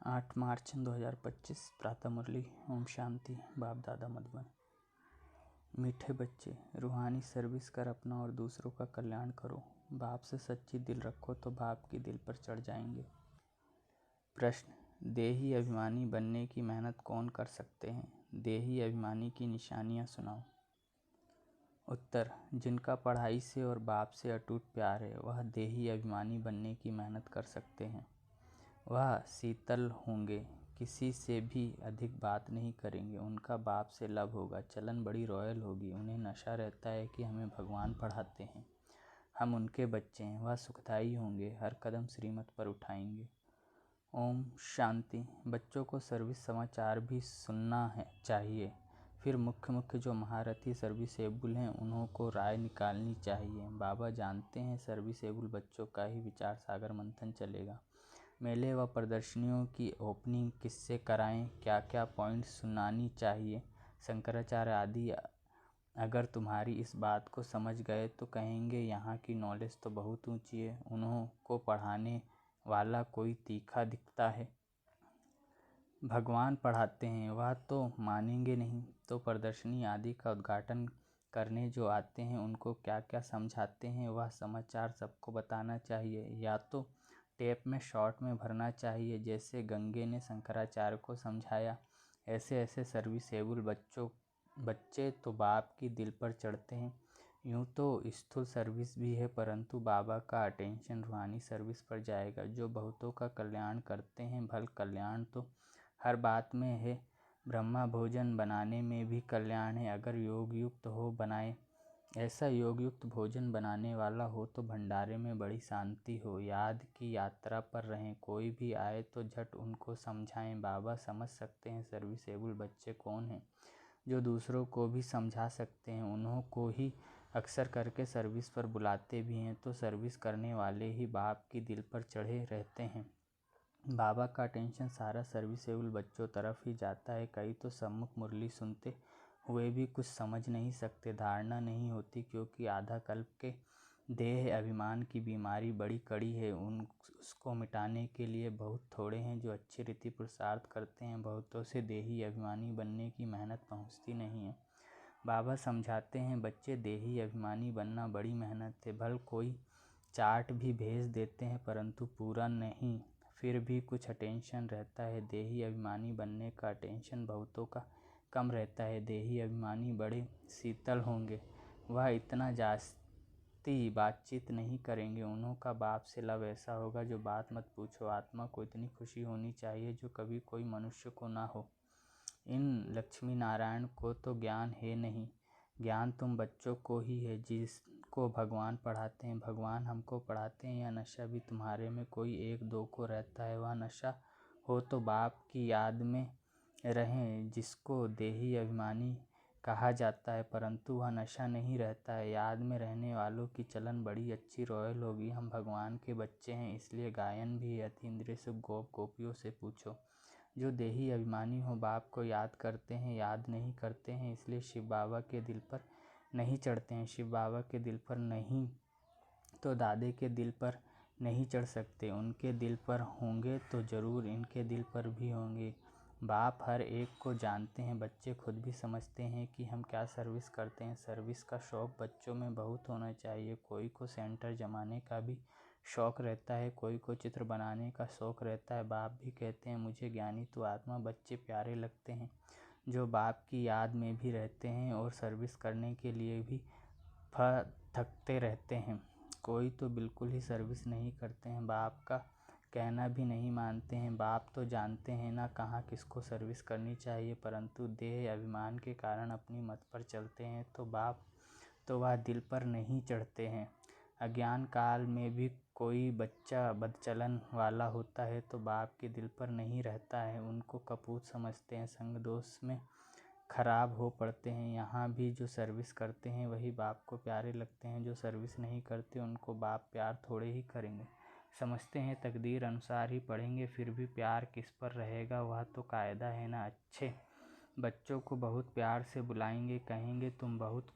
8 मार्च 2025 प्रातः मुरली। ओम शांति। बाप दादा मधुबन। मीठे बच्चे, रूहानी सर्विस कर अपना और दूसरों का कल्याण करो। बाप से सच्ची दिल रखो तो बाप की दिल पर चढ़ जाएंगे। प्रश्न, देही अभिमानी बनने की मेहनत कौन कर सकते हैं? देही अभिमानी की निशानियां सुनाओ। उत्तर, जिनका पढ़ाई से और बाप से अटूट प्यार है वह देही अभिमानी बनने की मेहनत कर सकते हैं। वह शीतल होंगे, किसी से भी अधिक बात नहीं करेंगे, उनका बाप से लव होगा, चलन बड़ी रॉयल होगी, उन्हें नशा रहता है कि हमें भगवान पढ़ाते हैं, हम उनके बच्चे हैं। वह सुखदायी होंगे, हर कदम श्रीमत पर उठाएंगे। ओम शांति। बच्चों को सर्विस समाचार भी सुनना है चाहिए, फिर मुख्य जो महारथी सर्विसेबल हैं उन्हों को राय निकालनी चाहिए। बाबा जानते हैं सर्विसेबल बच्चों का ही विचार सागर मंथन चलेगा। मेले व प्रदर्शनियों की ओपनिंग किससे कराएं, क्या क्या पॉइंट्स सुनानी चाहिए, शंकराचार्य आदि। अगर तुम्हारी इस बात को समझ गए तो कहेंगे यहाँ की नॉलेज तो बहुत ऊंची है, उन्हों को पढ़ाने वाला कोई तीखा दिखता है। भगवान पढ़ाते हैं वह तो मानेंगे नहीं। तो प्रदर्शनी आदि का उद्घाटन करने जो आते हैं उनको क्या क्या समझाते हैं वह समाचार सबको बताना चाहिए, या तो टेप में शॉर्ट में भरना चाहिए जैसे गंगे ने शंकराचार्य को समझाया। ऐसे सर्विसेबल बच्चे तो बाप की दिल पर चढ़ते हैं। यूँ तो स्थूल सर्विस भी है परंतु बाबा का अटेंशन रूहानी सर्विस पर जाएगा। जो बहुतों का कल्याण करते हैं, भल कल्याण तो हर बात में है। ब्रह्मा भोजन बनाने में भी कल्याण है, अगर योग युक्त हो बनाए। ऐसा योग युक्त भोजन बनाने वाला हो तो भंडारे में बड़ी शांति हो। याद की यात्रा पर रहें, कोई भी आए तो झट उनको समझाएं। बाबा समझ सकते हैं सर्विसेबल बच्चे कौन हैं, जो दूसरों को भी समझा सकते हैं। उन्हों को ही अक्सर करके सर्विस पर बुलाते भी हैं, तो सर्विस करने वाले ही बाप की दिल पर चढ़े रहते हैं। बाबा का टेंशन सारा सर्विसेबल बच्चों तरफ ही जाता है। कई तो सम्मुख मुरली सुनते हुए भी कुछ समझ नहीं सकते, धारणा नहीं होती, क्योंकि आधा कल्प के देह अभिमान की बीमारी बड़ी कड़ी है। उसको मिटाने के लिए बहुत थोड़े हैं जो अच्छी रीति पुरुषार्थ करते हैं। बहुतों से देही अभिमानी बनने की मेहनत पहुंचती नहीं है। बाबा समझाते हैं बच्चे, देही अभिमानी बनना बड़ी मेहनत है। भल कोई चार्ट भी भेज देते हैं परंतु पूरा नहीं, फिर भी कुछ अटेंशन रहता है। देही अभिमानी बनने का अटेंशन बहुतों का कम रहता है। देही अभिमानी बड़े शीतल होंगे, वह इतना जास्ती बातचीत नहीं करेंगे। उन्हों का बाप से लव ऐसा होगा जो बात मत पूछो। आत्मा को इतनी खुशी होनी चाहिए जो कभी कोई मनुष्य को ना हो। इन लक्ष्मी नारायण को तो ज्ञान है नहीं, ज्ञान तुम बच्चों को ही है जिसको भगवान पढ़ाते हैं। भगवान हमको पढ़ाते हैं। यह नशा भी तुम्हारे में कोई एक दो को रहता है। वह नशा हो तो बाप की याद में रहें, जिसको देही अभिमानी कहा जाता है, परंतु वह नशा नहीं रहता है। याद में रहने वालों की चलन बड़ी अच्छी रॉयल होगी। हम भगवान के बच्चे हैं इसलिए गायन भी अतीन्द्रिय से गोपियों से पूछो। जो देही अभिमानी हो बाप को याद करते हैं, याद नहीं करते हैं, इसलिए शिव बाबा के दिल पर नहीं चढ़ते हैं। शिव बाबा के दिल पर नहीं तो दादे के दिल पर नहीं चढ़ सकते। उनके दिल पर होंगे तो ज़रूर इनके दिल पर भी होंगे। बाप हर एक को जानते हैं। बच्चे खुद भी समझते हैं कि हम क्या सर्विस करते हैं। सर्विस का शौक़ बच्चों में बहुत होना चाहिए। कोई को सेंटर जमाने का भी शौक़ रहता है, कोई को चित्र बनाने का शौक़ रहता है। बाप भी कहते हैं मुझे ज्ञानी तो आत्मा बच्चे प्यारे लगते हैं, जो बाप की याद में भी रहते हैं और सर्विस करने के लिए भी थकते रहते हैं। कोई तो बिल्कुल ही सर्विस नहीं करते हैं, बाप का कहना भी नहीं मानते हैं। बाप तो जानते हैं ना कहाँ किसको सर्विस करनी चाहिए, परंतु देह अभिमान के कारण अपनी मत पर चलते हैं तो बाप तो वह दिल पर नहीं चढ़ते हैं। अज्ञान काल में भी कोई बच्चा बदचलन वाला होता है तो बाप के दिल पर नहीं रहता है। उनको कपूत समझते हैं, संग दोष में खराब हो पड़ते हैं। यहाँ भी जो सर्विस करते हैं वही बाप को प्यारे लगते हैं। जो सर्विस नहीं करते उनको बाप प्यार थोड़े ही करेंगे। समझते हैं तकदीर अनुसार ही पढ़ेंगे, फिर भी प्यार किस पर रहेगा वह तो कायदा है ना। अच्छे बच्चों को बहुत प्यार से बुलाएंगे, कहेंगे तुम बहुत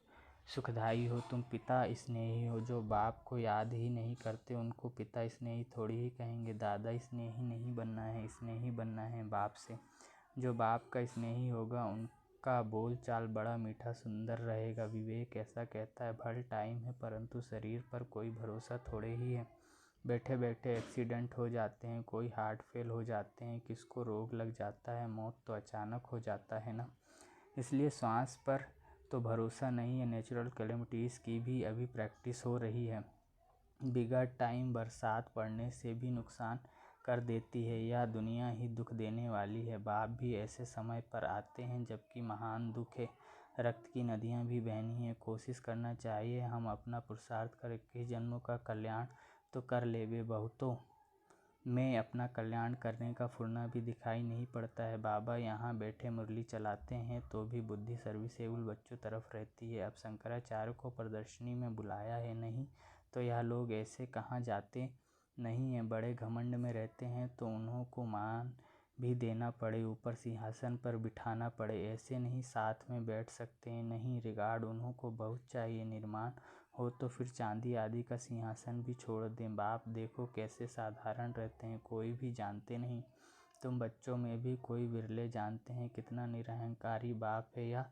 सुखदाई हो, तुम पिता स्नेही हो। जो बाप को याद ही नहीं करते उनको पिता स्नेही थोड़ी ही कहेंगे। दादा स्नेही नहीं बनना है, स्नेही बनना है बाप से। जो बाप का स्नेही होगा उनका बोल चाल बड़ा मीठा सुंदर रहेगा। विवेक ऐसा कहता है, भल टाइम है परंतु शरीर पर कोई भरोसा थोड़े ही है। बैठे बैठे एक्सीडेंट हो जाते हैं, कोई हार्ट फेल हो जाते हैं, किसको रोग लग जाता है, मौत तो अचानक हो जाता है ना। इसलिए श्वास पर तो भरोसा नहीं है। नेचुरल कैलेमिटीज़ की भी अभी प्रैक्टिस हो रही है। बिगड़ टाइम बरसात पड़ने से भी नुकसान कर देती है। यह दुनिया ही दुख देने वाली है। बाप भी ऐसे समय पर आते हैं जबकि महान दुख है। रक्त की नदियाँ भी बहनी है। कोशिश करना चाहिए हम अपना पुरुषार्थ करके जन्मों का कल्याण तो कर लेवे। बहुतों में अपना कल्याण करने का फुर्ना भी दिखाई नहीं पड़ता है। बाबा यहाँ बैठे मुरली चलाते हैं तो भी बुद्धि सर्विसेबल बच्चों तरफ रहती है। अब शंकराचार्य को प्रदर्शनी में बुलाया है, नहीं तो यह लोग ऐसे कहाँ जाते नहीं हैं। बड़े घमंड में रहते हैं तो उन्हों को मान भी देना पड़े, ऊपर सिंहासन पर बिठाना पड़े, ऐसे नहीं साथ में बैठ सकते हैं। नहीं, रिगार्ड उन्हों को बहुत चाहिए। निर्माण हो तो फिर चांदी आदि का सिंहासन भी छोड़ दें। बाप देखो कैसे साधारण रहते हैं, कोई भी जानते नहीं। तुम बच्चों में भी कोई विरले जानते हैं कितना निरहंकारी बाप है। यह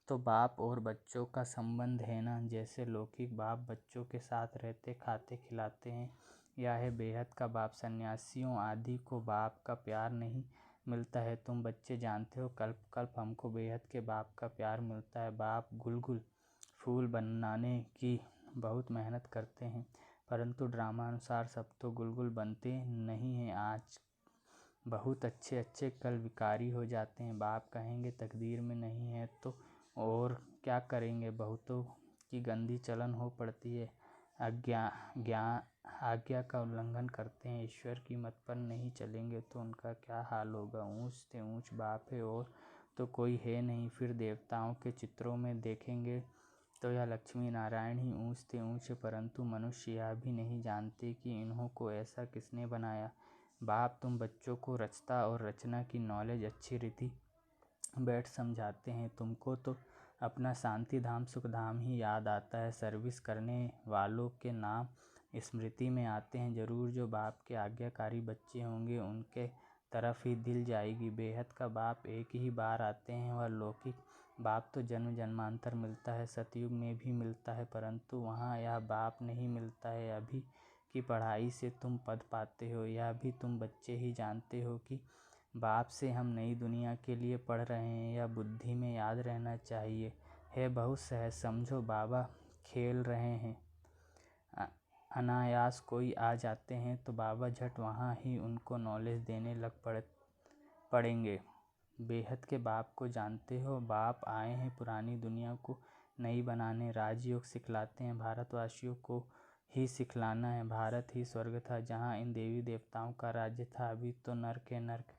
तो बाप और बच्चों का संबंध है ना। जैसे लौकिक बाप बच्चों के साथ रहते खाते खिलाते हैं, यह है बेहद का बाप। सन्यासियों आदि को बाप का प्यार नहीं मिलता है। तुम बच्चे जानते हो, कल्प कल्प हमको बेहद के बाप का प्यार मिलता है। बाप गुलगुल फूल बनाने की बहुत मेहनत करते हैं, परंतु ड्रामानुसार सब तो गुलगुल बनते नहीं हैं। आज बहुत अच्छे अच्छे कल विकारी हो जाते हैं। बाप कहेंगे तकदीर में नहीं है तो और क्या करेंगे। बहुतों की गंदी चलन हो पड़ती है, आज्ञा का उल्लंघन करते हैं। ईश्वर की मत पर नहीं चलेंगे तो उनका क्या हाल होगा। ऊंच से ऊंच बाप है और तो कोई है नहीं। फिर देवताओं के चित्रों में देखेंगे तो यह लक्ष्मी नारायण ही ऊंच से ऊंच है, परंतु मनुष्य यह भी नहीं जानते कि इन्हों को ऐसा किसने बनाया। बाप तुम बच्चों को रचता और रचना की नॉलेज अच्छी रीति बैठ समझाते हैं। तुमको तो अपना शांति धाम सुख धाम ही याद आता है। सर्विस करने वालों के नाम स्मृति में आते हैं जरूर। जो बाप के आज्ञाकारी बच्चे होंगे उनके तरफ ही दिल जाएगी। बेहद का बाप एक ही बार आते हैं, वह लौकिक बाप तो जन्म जन्मांतर मिलता है, सतयुग में भी मिलता है, परंतु वहाँ यह बाप नहीं मिलता है। अभी की पढ़ाई से तुम पद पाते हो, यह भी तुम बच्चे ही जानते हो कि बाप से हम नई दुनिया के लिए पढ़ रहे हैं। यह बुद्धि में याद रहना चाहिए। है बहुत सहज, समझो बाबा खेल रहे हैं। अनायास कोई आ जाते हैं तो बाबा झट वहाँ ही उनको नॉलेज देने लग पड़ेंगे। बेहद के बाप को जानते हो। बाप आए हैं पुरानी दुनिया को नई बनाने, राजयोग सिखलाते हैं। भारतवासियों को ही सिखलाना है। भारत ही स्वर्ग था जहाँ इन देवी देवताओं का राज्य था। अभी तो नर्क है, नर्क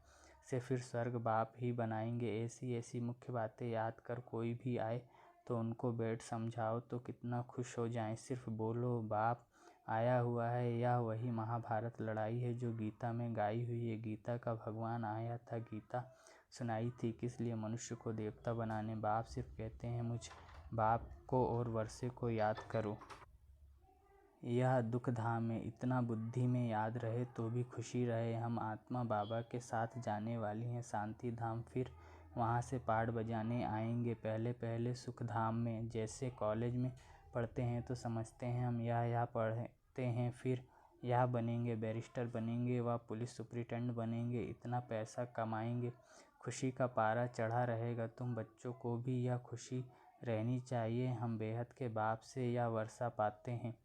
से फिर स्वर्ग बाप ही बनाएंगे। ऐसी ऐसी मुख्य बातें याद कर कोई भी आए तो उनको बैठ समझाओ तो कितना खुश हो जाएं। सिर्फ बोलो बाप आया हुआ है। यह वही महाभारत लड़ाई है जो गीता में गाई हुई है। गीता का भगवान आया था, गीता सुनाई थी, किस लिए मनुष्य को देवता बनाने। बाप सिर्फ कहते हैं मुझ बाप को और वर्षे को याद करो। यह दुख धाम है, इतना बुद्धि में याद रहे तो भी खुशी रहे। हम आत्मा बाबा के साथ जाने वाली हैं शांति धाम, फिर वहाँ से पाठ बजाने आएंगे। पहले पहले सुख धाम में, जैसे कॉलेज में पढ़ते हैं तो समझते हैं हम यह पढ़ते हैं, फिर यह बनेंगे, बैरिस्टर बनेंगे, व पुलिस सुपरिटेंडेंट बनेंगे, इतना पैसा कमाएंगे, खुशी का पारा चढ़ा रहेगा। तुम बच्चों को भी यह खुशी रहनी चाहिए। हम बेहद के बाप से यह वर्षा पाते हैं,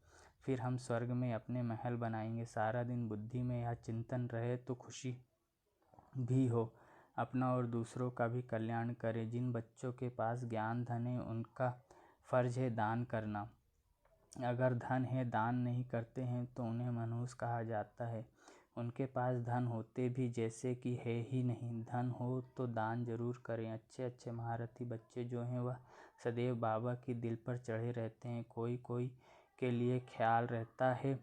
फिर हम स्वर्ग में अपने महल बनाएंगे। सारा दिन बुद्धि में यह चिंतन रहे तो खुशी भी हो, अपना और दूसरों का भी कल्याण करें। जिन बच्चों के पास ज्ञान धन है उनका फर्ज है दान करना। अगर धन है दान नहीं करते हैं तो उन्हें मनहूस कहा जाता है। उनके पास धन होते भी जैसे कि है ही नहीं। धन हो तो दान जरूर करें। अच्छे अच्छे महारथी बच्चे जो हैं वह सदैव बाबा की दिल पर चढ़े रहते हैं। कोई कोई के लिए ख्याल रहता है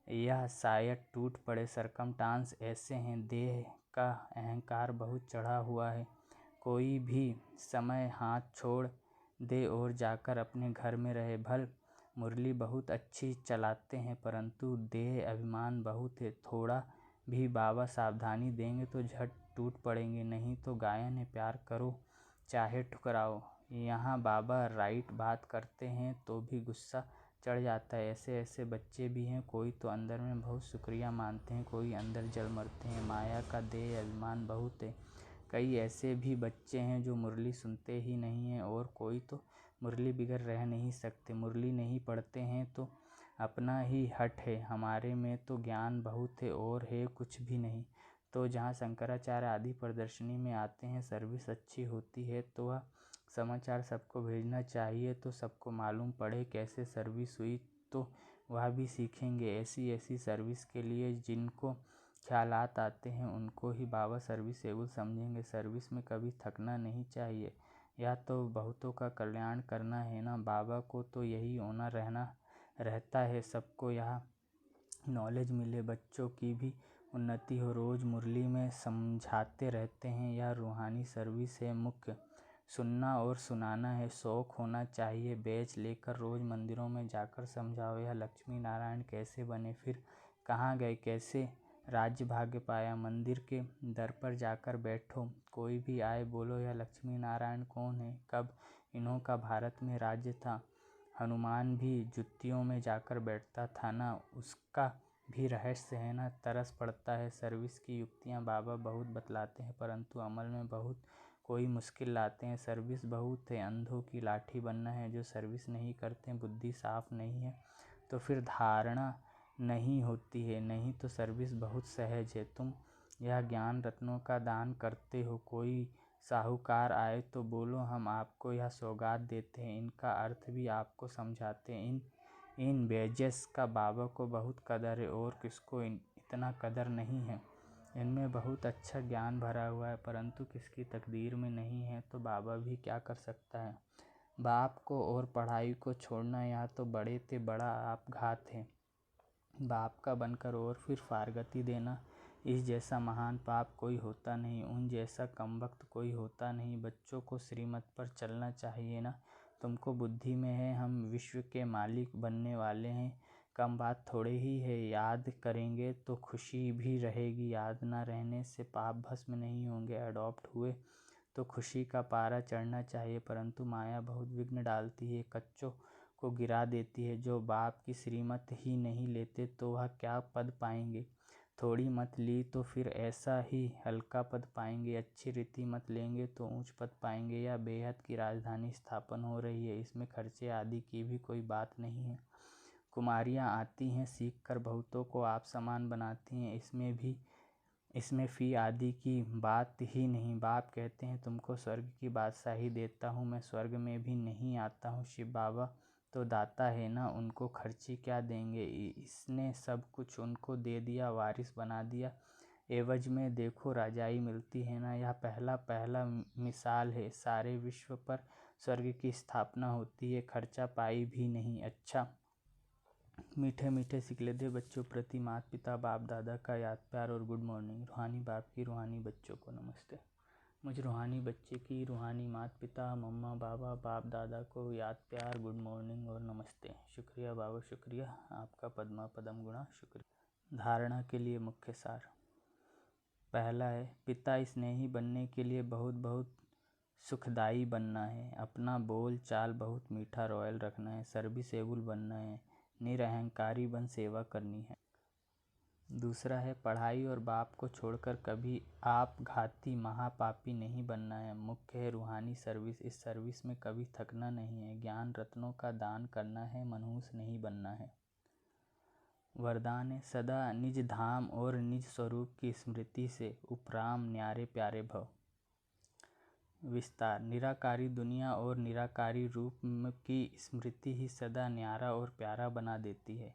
यह शायद टूट पड़े। सरकमस्टांस ऐसे हैं, देह का अहंकार बहुत चढ़ा हुआ है, कोई भी समय हाथ छोड़ दे और जाकर अपने घर में रहे। भल मुरली बहुत अच्छी चलाते हैं, परंतु देह अभिमान बहुत है। थोड़ा भी बाबा सावधानी देंगे तो झट टूट पड़ेंगे। नहीं तो गायन है, प्यार करो चाहे ठुकराओ। यहाँ बाबा राइट बात करते हैं तो भी गुस्सा चढ़ जाता है। ऐसे ऐसे बच्चे भी हैं, कोई तो अंदर में बहुत शुक्रिया मानते हैं, कोई अंदर जल मरते हैं। माया का देह अभिमान बहुत है। कई ऐसे भी बच्चे हैं जो मुरली सुनते ही नहीं हैं, और कोई तो मुरली बिगर रह नहीं सकते। मुरली नहीं पढ़ते हैं तो अपना ही हट है। हमारे में तो ज्ञान बहुत है और है कुछ भी नहीं। तो जहाँ शंकराचार्य आदि प्रदर्शनी में आते हैं, सर्विस अच्छी होती है तो वह समाचार सबको भेजना चाहिए, तो सबको मालूम पड़े कैसे सर्विस हुई, तो वह भी सीखेंगे। ऐसी ऐसी सर्विस के लिए जिनको ख्यालात आते हैं उनको ही बाबा सर्विसेबल समझेंगे। सर्विस में कभी थकना नहीं चाहिए। यह तो बहुतों का कल्याण करना है ना। बाबा को तो यही होना रहता है, सबको यह नॉलेज मिले, बच्चों की भी उन्नति हो। रोज़ मुरली में समझाते रहते हैं। यह रूहानी सर्विस है, मुख्य सुनना और सुनाना है। शौक होना चाहिए। बैच लेकर रोज़ मंदिरों में जाकर समझाओ, यह लक्ष्मी नारायण कैसे बने, फिर कहाँ गए, कैसे राज्य भाग्य पाया। मंदिर के दर पर जाकर बैठो, कोई भी आए बोलो यह लक्ष्मी नारायण कौन है, कब इन्हों का भारत में राज्य था। हनुमान भी जुत्तियों में जाकर बैठता था ना, उसका भी रहस्य है ना। तरस पड़ता है। सर्विस की युक्तियाँ बाबा बहुत बतलाते हैं, परंतु अमल में बहुत कोई मुश्किल लाते हैं। सर्विस बहुत है, अंधों की लाठी बनना है। जो सर्विस नहीं करते, बुद्धि साफ नहीं है, तो फिर धारणा नहीं होती है। नहीं तो सर्विस बहुत सहज है। तुम यह ज्ञान रत्नों का दान करते हो। कोई साहूकार आए तो बोलो हम आपको यह सौगात देते हैं। इनका अर्थ भी आपको समझाते हैं। इन बेजेस का बाबा को बहुत कदर है, और किसको इतना कदर नहीं है। इनमें बहुत अच्छा ज्ञान भरा हुआ है, परंतु किसकी तकदीर में नहीं है, तो बाबा भी क्या कर सकता है। बाप को और पढ़ाई को छोड़ना यह तो बड़े ते बड़ा आपघात है। बाप का बनकर और फिर फारगती देना, इस जैसा महान पाप कोई होता नहीं, उन जैसा कमबख्त कोई होता नहीं। बच्चों को श्रीमत पर चलना चाहिए ना। तुमको बुद्धि में है हम विश्व के मालिक बनने वाले हैं। कम बात थोड़े ही है। याद करेंगे तो खुशी भी रहेगी, याद ना रहने से पाप भस्म नहीं होंगे। अडॉप्ट हुए तो खुशी का पारा चढ़ना चाहिए, परंतु माया बहुत विघ्न डालती है, कच्चों को गिरा देती है। जो बाप की श्रीमत ही नहीं लेते तो वह क्या पद पाएंगे। थोड़ी मत ली तो फिर ऐसा ही हल्का पद पाएंगे। अच्छी रीति मत लेंगे तो ऊंच पद पाएंगे। या बेहद की राजधानी स्थापन हो रही है, इसमें खर्चे आदि की भी कोई बात नहीं है। कुमारियाँ आती हैं, सीख कर बहुतों को आप समान बनाती हैं, इसमें फ़ी आदि की बात ही नहीं। बाप कहते हैं तुमको स्वर्ग की बादशाही देता हूँ, मैं स्वर्ग में भी नहीं आता हूँ। शिव बाबा तो दाता है ना, उनको खर्ची क्या देंगे। इसने सब कुछ उनको दे दिया, वारिस बना दिया। एवज में देखो राजाई मिलती है ना। यह पहला मिसाल है। सारे विश्व पर स्वर्ग की स्थापना होती है, खर्चा पाई भी नहीं। अच्छा मीठे मीठे सिकलदे बच्चों प्रति माता पिता बाप दादा का याद प्यार और गुड मॉर्निंग। रूहानी बाप की रूहानी बच्चों को नमस्ते। मुझ रूहानी बच्चे की रूहानी माता पिता मम्मा बाबा बाप दादा को याद प्यार गुड मॉर्निंग और नमस्ते। शुक्रिया बाबा, शुक्रिया आपका पद्मा पदम गुणा, शुक्रिया। धारणा के लिए मुख्य सार। पहला है, पिता स्नेही बनने के लिए बहुत बहुत सुखदाई बनना है। अपना बोल चाल बहुत मीठा रॉयल रखना है। सर्विसेबल बनना है, निरअहंकारी बन सेवा करनी है। दूसरा है, पढ़ाई और बाप को छोड़कर कभी आप घाती महापापी नहीं बनना है। मुख्य है रूहानी सर्विस। इस सर्विस में कभी थकना नहीं है। ज्ञान रत्नों का दान करना है, मनहूस नहीं बनना है। वरदान है, सदा निज धाम और निज स्वरूप की स्मृति से उपराम न्यारे प्यारे भव। विस्तार, निराकारी दुनिया और निराकारी रूप की स्मृति ही सदा न्यारा और प्यारा बना देती है।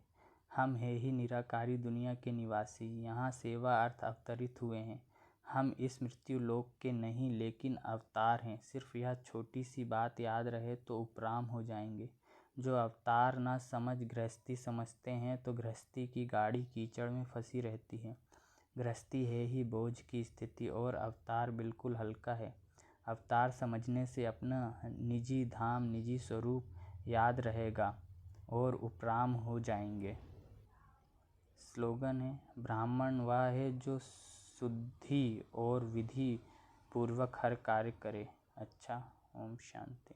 हम है ही निराकारी दुनिया के निवासी, यहाँ सेवा अर्थ अवतरित हुए हैं। हम इस मृत्यु लोक के नहीं लेकिन अवतार हैं। सिर्फ यह छोटी सी बात याद रहे तो उपराम हो जाएंगे। जो अवतार ना समझ गृहस्थी समझते हैं तो गृहस्थी की गाड़ी कीचड़ में फंसी रहती है। गृहस्थी है ही बोझ की स्थिति और अवतार बिल्कुल हल्का है। अवतार समझने से अपना निजी धाम, निजी स्वरूप याद रहेगा और उपराम हो जाएंगे। स्लोगन है, ब्राह्मण वह है जो शुद्धि और विधि पूर्वक हर कार्य करे। अच्छा, ओम शांति।